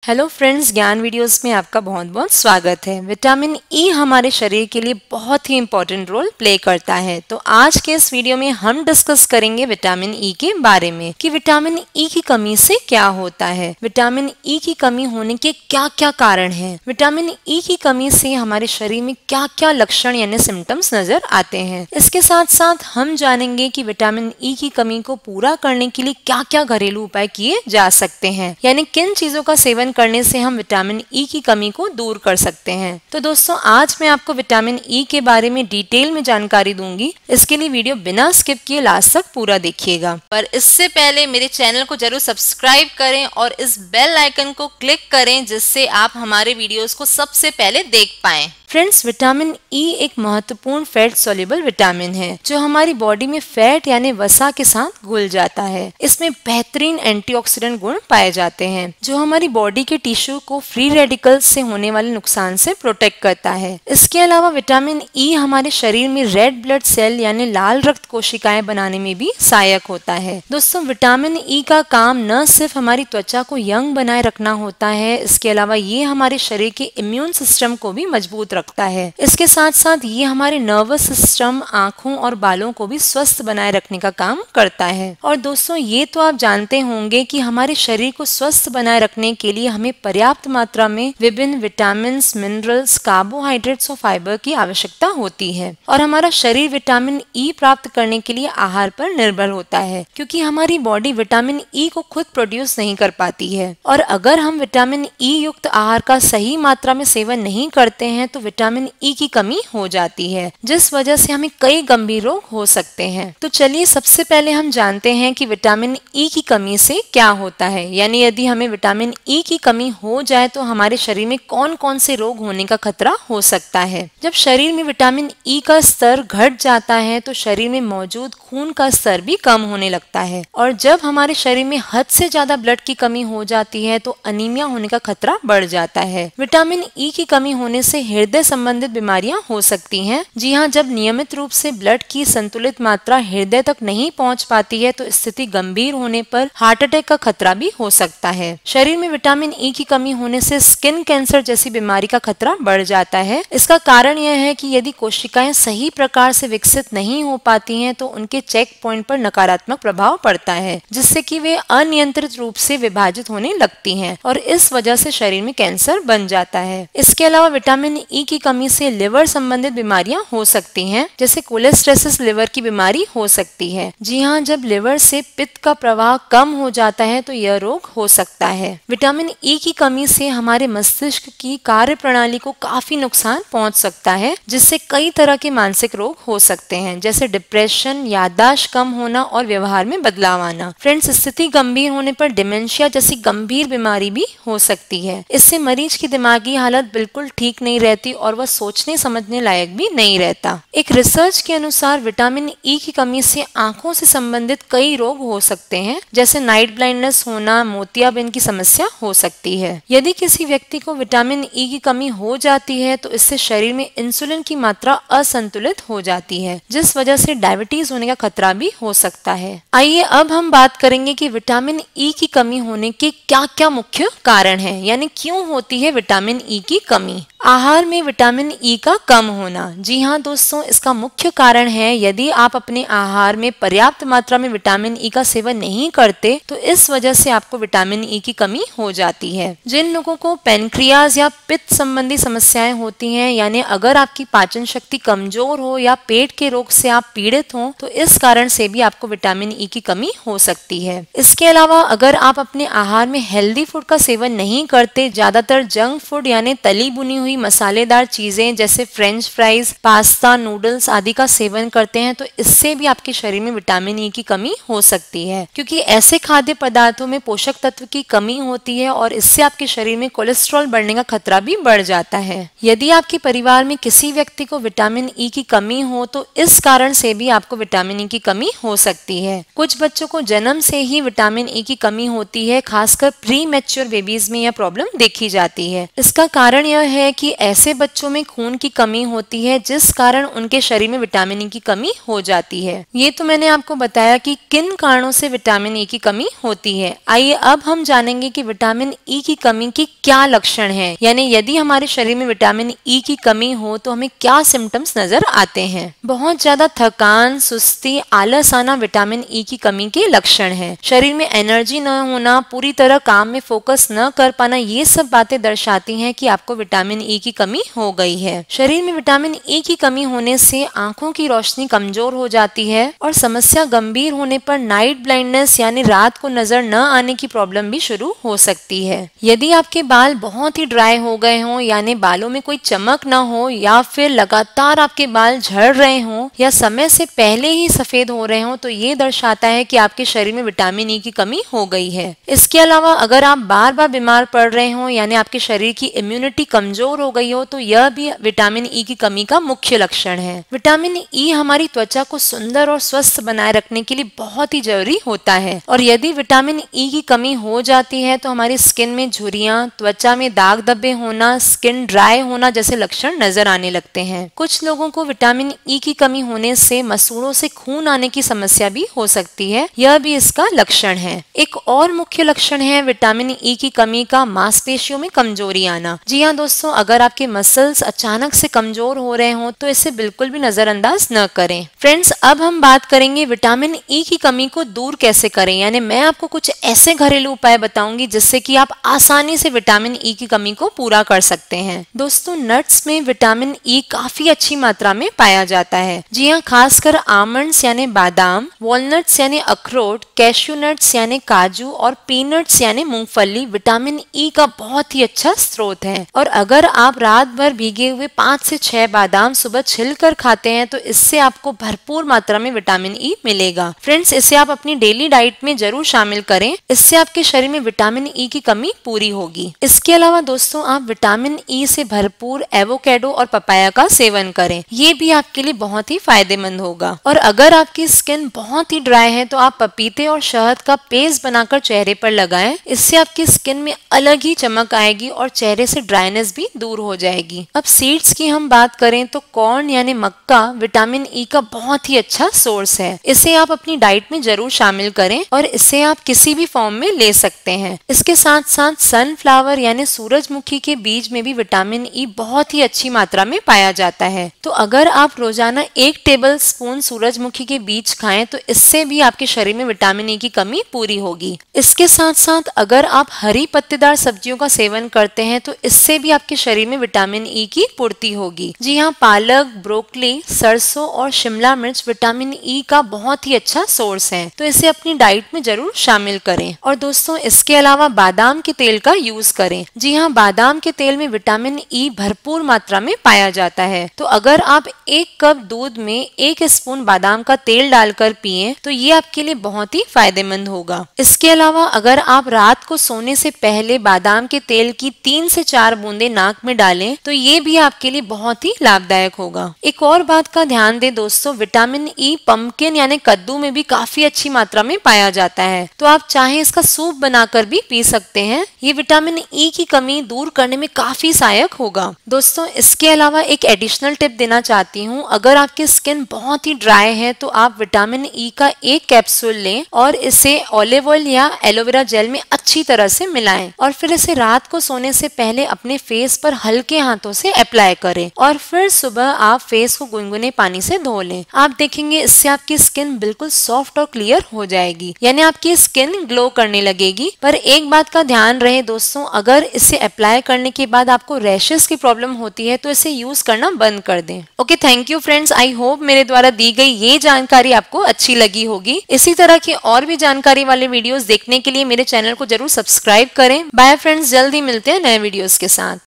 Hello friends, ज्ञान videos में आपका बहुत बहुत स्वागत है। विटामिन ई हमारे शरीर के लिए बहुत ही इम्पोर्टेंट रोल प्ले करता है। तो आज के इस वीडियो में हम डिस्कस करेंगे विटामिन ई के बारे में कि विटामिन ई की कमी से क्या होता है, विटामिन ई की कमी होने के क्या क्या कारण हैं, विटामिन ई की कमी से हमारे शरीर में क्या क्या लक्षण यानी सिम्टम्स नजर आते हैं। इसके साथ साथ हम जानेंगे कि विटामिन ई की कमी को पूरा करने के लिए क्या क्या घरेलू उपाय किए जा सकते हैं, यानी किन चीजों का सेवन करने से हम विटामिन ई की कमी को दूर कर सकते हैं। तो दोस्तों, आज मैं आपको विटामिन ई के बारे में डिटेल में जानकारी दूंगी। इसके लिए वीडियो बिना स्किप किए लास्ट तक पूरा देखिएगा। पर इससे पहले मेरे चैनल को जरूर सब्सक्राइब करें और इस बेल आइकन को क्लिक करें, जिससे आप हमारे वीडियोस को सबसे पहले देख पाएं। फ्रेंड्स, विटामिन ई एक महत्वपूर्ण फैट सोल्यूबल विटामिन है जो हमारी बॉडी में फैट यानी वसा के साथ घुल जाता है। इसमें बेहतरीन एंटीऑक्सीडेंट गुण पाए जाते हैं जो हमारी बॉडी के टिश्यू को फ्री रेडिकल्स से होने वाले नुकसान से प्रोटेक्ट करता है। इसके अलावा विटामिन ई हमारे शरीर में रेड ब्लड सेल यानी लाल रक्त कोशिकाएं बनाने में भी सहायक होता है। दोस्तों, विटामिन ई का काम न सिर्फ हमारी त्वचा को यंग बनाए रखना होता है, इसके अलावा ये हमारे शरीर के इम्यून सिस्टम को भी मजबूत रखता है। इसके साथ साथ ये हमारे नर्वस सिस्टम, आंखों और बालों को भी स्वस्थ बनाए रखने का काम करता है। और दोस्तों, ये तो आप जानते होंगे कि हमारे शरीर को स्वस्थ बनाए रखने के लिए हमें पर्याप्त मात्रा में विभिन्न विटामिन, मिनरल्स, कार्बोहाइड्रेट्स और फाइबर की आवश्यकता होती है। और हमारा शरीर विटामिन ई प्राप्त करने के लिए आहार पर निर्भर होता है, क्योंकि हमारी बॉडी विटामिन ई को खुद प्रोड्यूस नहीं कर पाती है। और अगर हम विटामिन ई युक्त आहार का सही मात्रा में सेवन नहीं करते हैं तो विटामिन ई की कमी हो जाती है, जिस वजह से हमें कई गंभीर रोग हो सकते हैं। तो चलिए सबसे पहले हम जानते हैं कि विटामिन ई की कमी से क्या होता है, यानी यदि हमें विटामिन ई की कमी हो जाए तो हमारे शरीर में कौन कौन से रोग होने का खतरा हो सकता है। जब शरीर में विटामिन ई का स्तर घट जाता है तो शरीर में मौजूद खून का स्तर भी कम होने लगता है, और जब हमारे शरीर में हद से ज्यादा ब्लड की कमी हो जाती है तो अनीमिया होने का खतरा बढ़ जाता है। विटामिन ई की कमी होने से हृदय संबंधित बीमारियां हो सकती हैं। जी हाँ, जब नियमित रूप से ब्लड की संतुलित मात्रा हृदय तक नहीं पहुंच पाती है तो स्थिति गंभीर होने पर हार्ट अटैक का खतरा भी हो सकता है। शरीर में विटामिन ई की कमी होने से स्किन कैंसर जैसी बीमारी का खतरा बढ़ जाता है। इसका कारण यह है कि यदि कोशिकाएं सही प्रकार से विकसित नहीं हो पाती हैं तो उनके चेक पॉइंट पर नकारात्मक प्रभाव पड़ता है, जिससे कि वे अनियंत्रित रूप से विभाजित होने लगती हैं और इस वजह से शरीर में कैंसर बन जाता है। इसके अलावा विटामिन ई की कमी से लिवर संबंधित बीमारियां हो सकती हैं, जैसे कोलेस्टेसिस लिवर की बीमारी हो सकती है। जी हाँ, जब लिवर से पित्त का प्रवाह कम हो जाता है तो यह रोग हो सकता है। विटामिन ई की कमी से हमारे मस्तिष्क की कार्य प्रणाली को काफी नुकसान पहुंच सकता है, जिससे कई तरह के मानसिक रोग हो सकते हैं, जैसे डिप्रेशन, याददाश्त कम होना और व्यवहार में बदलाव आना। फ्रेंड्स, स्थिति गंभीर होने पर डिमेंशिया जैसी गंभीर बीमारी भी हो सकती है। इससे मरीज की दिमागी हालत बिल्कुल ठीक नहीं रहती और वह सोचने समझने लायक भी नहीं रहता। एक रिसर्च के अनुसार विटामिन ई की कमी से आंखों से संबंधित कई रोग हो सकते हैं, जैसे नाइट ब्लाइंडनेस होना, मोतियाबिंद की समस्या हो सकती है। यदि किसी व्यक्ति को विटामिन ई की कमी हो जाती है तो इससे शरीर में इंसुलिन की मात्रा असंतुलित हो जाती है, जिस वजह से डायबिटीज होने का खतरा भी हो सकता है। आइए अब हम बात करेंगे कि विटामिन ई की कमी होने के क्या क्या मुख्य कारण हैं, यानी क्यों होती है विटामिन ई की कमी। आहार में विटामिन ई का कम होना। जी हाँ दोस्तों, इसका मुख्य कारण है यदि आप अपने आहार में पर्याप्त मात्रा में विटामिन ई का सेवन नहीं करते तो इस वजह से आपको विटामिन ई की कमी हो जाती है। जिन लोगों को पैनक्रियाज या पित्त संबंधी समस्याएं होती हैं, यानी अगर आपकी पाचन शक्ति कमजोर हो या पेट के रोग से आप पीड़ित हो तो इस कारण से भी आपको विटामिन ई की कमी हो सकती है। इसके अलावा अगर आप अपने आहार में हेल्दी फूड का सेवन नहीं करते, ज्यादातर जंक फूड यानी तली बुनी हुई मसालेदार चीजें जैसे फ्रेंच फ्राइज, पास्ता, नूडल्स आदि का सेवन करते हैं तो इससे भी आपके शरीर में विटामिन ई की कमी हो सकती है, क्योंकि ऐसे खाद्य पदार्थों में पोषक तत्व की कमी होती है और इससे आपके शरीर में कोलेस्ट्रॉल बढ़ने का खतरा भी बढ़ जाता है। यदि आपके परिवार में किसी व्यक्ति को विटामिन ई की कमी हो तो इस कारण से भी आपको विटामिन ई की कमी हो सकती है। कुछ बच्चों को जन्म से ही विटामिन ई की कमी होती है, खासकर प्री मैच्योर बेबीज में यह प्रॉब्लम देखी जाती है। इसका कारण यह है कि ऐसे बच्चों में खून की कमी होती है, जिस कारण उनके शरीर में विटामिन ई की कमी हो जाती है। ये तो मैंने आपको बताया कि किन कारणों से विटामिन ई की कमी होती है। आइए अब हम जानेंगे कि विटामिन ई की कमी की क्या लक्षण है, यानी यदि हमारे शरीर में विटामिन ई की कमी हो तो हमें क्या सिम्टम्स नजर आते हैं। बहुत ज्यादा थकान, सुस्ती, आलस आना विटामिन ई की कमी के लक्षण है। शरीर में एनर्जी न होना, पूरी तरह काम में फोकस न कर पाना, ये सब बातें दर्शाती हैं कि आपको विटामिन ई की कमी हो गई है। शरीर में विटामिन ई की कमी होने से आंखों की रोशनी कमजोर हो जाती है और समस्या गंभीर होने पर नाइट ब्लाइंडनेस यानी रात को नजर न आने की प्रॉब्लम भी शुरू हो सकती है। यदि आपके बाल बहुत ही ड्राई हो गए हों, यानी बालों में कोई चमक न हो, या फिर लगातार आपके बाल झड़ रहे हों या समय से पहले ही सफेद हो रहे हों, तो ये दर्शाता है कि आपके शरीर में विटामिन ई की कमी हो गई है। इसके अलावा अगर आप बार बार बीमार पड़ रहे हों, यानी आपके शरीर की इम्यूनिटी कमजोर हो गई हो, तो यह भी विटामिन ई की कमी का मुख्य लक्षण है। विटामिन ई हमारी त्वचा को सुंदर और स्वस्थ बनाए रखने के लिए बहुत ही जरूरी होता है, और यदि विटामिन ई की कमी हो जाती है तो हमारी स्किन में झुर्रियां, त्वचा में दाग धब्बे होना, स्किन ड्राई होना जैसे लक्षण नजर आने लगते हैं। कुछ लोगों को विटामिन ई की कमी होने से मसूड़ों से खून आने की समस्या भी हो सकती है, यह भी इसका लक्षण है। एक और मुख्य लक्षण है विटामिन ई की कमी का मांसपेशियों में कमजोरी आना। जी हाँ दोस्तों, अगर आपके मसल्स अचानक से कमजोर हो रहे हो तो इसे बिल्कुल भी नजरअंदाज न करें। फ्रेंड्स, अब हम बात करेंगे विटामिन ई की कमी को दूर कैसे करें, यानी मैं आपको कुछ ऐसे घरेलू उपाय बताऊंगी जिससे कि आप आसानी से विटामिन ई की कमी को पूरा कर सकते हैं। दोस्तों, नट्स में विटामिन ई काफी अच्छी मात्रा में पाया जाता है। जी हाँ, खासकर आमंड्स यानी बादाम, वॉलनट्स यानी अखरोट, कैश्यू नट्स यानी काजू और पीनट्स यानी मूंगफली विटामिन ई का बहुत ही अच्छा स्रोत है। और अगर आप रात भर भीगे हुए 5 से 6 बादाम सुबह छिलकर खाते हैं तो इससे आपको भरपूर मात्रा में विटामिन ई मिलेगा। फ्रेंड्स, इसे आप अपनी डेली डाइट में जरूर शामिल करें, इससे आपके शरीर में विटामिन ई की कमी पूरी होगी। इसके अलावा दोस्तों, आप विटामिन ई से भरपूर एवोकेडो और पपाया का सेवन करें, ये भी आपके लिए बहुत ही फायदेमंद होगा। और अगर आपकी स्किन बहुत ही ड्राई है तो आप पपीते और शहद का पेस्ट बनाकर चेहरे पर लगाएं, इससे आपकी स्किन में अलग ही चमक आएगी और चेहरे से ड्राइनेस भी दूर हो जाएगी। अब सीड्स की हम बात करें तो कॉर्न यानी मक्का विटामिन ई का बहुत ही अच्छा सोर्स है। इसे आप अपनी डाइट में जरूर शामिल करें और इसे आप किसी भी फॉर्म में ले सकते हैं। इसके साथ साथ सनफ्लावर यानी सूरजमुखी के बीज में भी विटामिन ई बहुत ही अच्छी मात्रा में पाया जाता है। तो अगर आप रोजाना 1 टेबल स्पून सूरजमुखी के बीज खाएं तो इससे भी आपके शरीर में विटामिन ई की कमी पूरी होगी। इसके साथ साथ अगर आप हरी पत्तेदार सब्जियों का सेवन करते हैं तो इससे भी आपके शरीर में विटामिन ई की पूर्ति होगी। जी हाँ, पालक, ब्रोकली, सरसों और शिमला मिर्च विटामिन ई का बहुत ही अच्छा सोर्स है, तो इसे अपनी डाइट में जरूर शामिल करें। और दोस्तों, इसके अलावा बादाम के तेल का यूज करें। जी हाँ, बादाम के तेल में विटामिन ई भरपूर मात्रा में पाया जाता है। तो अगर आप 1 कप दूध में 1 स्पून बादाम का तेल डालकर पिएं तो ये आपके लिए बहुत ही फायदेमंद होगा। इसके अलावा अगर आप रात को सोने से पहले बादाम के तेल की 3 से 4 बूंदे नाक में डालें तो ये भी आपके लिए बहुत ही लाभदायक होगा। एक और बात का ध्यान दें दोस्तों, विटामिन ई पंपकिन यानी कद्दू में भी काफी अच्छी मात्रा में पाया जाता है, तो आप चाहे इसका सूप बनाकर भी पी सकते हैं। ये विटामिन ई की कमी दूर करने में काफी सहायक होगा। दोस्तों, इसके अलावा एक एडिशनल टिप देना चाहती हूँ, अगर आपकी स्किन बहुत ही ड्राई है तो आप विटामिन ई का 1 कैप्सूल लें और इसे ऑलिव ऑयल या एलोवेरा जेल में अच्छी तरह से मिलाएं और फिर इसे रात को सोने से पहले अपने फेस पर हल्के हाथों से अप्लाई करें और फिर सुबह आप फेस को गुनगुने पानी से धो लें। आप देखेंगे इससे आपकी स्किन बिल्कुल सॉफ्ट और क्लियर हो जाएगी, यानी आपकी स्किन ग्लो करने लगेगी। पर एक बात का ध्यान रहे दोस्तों, अगर इसे अप्लाई करने के बाद आपको रैशेस की प्रॉब्लम होती है तो इसे यूज करना बंद कर दें। Okay, thank you friends, I hope मेरे द्वारा दी गई ये जानकारी आपको अच्छी लगी होगी। इसी तरह की और भी जानकारी वाले वीडियोस देखने के लिए मेरे चैनल को जरूर सब्सक्राइब करें। बाय फ्रेंड्स, जल्द ही मिलते हैं नए वीडियोस के साथ।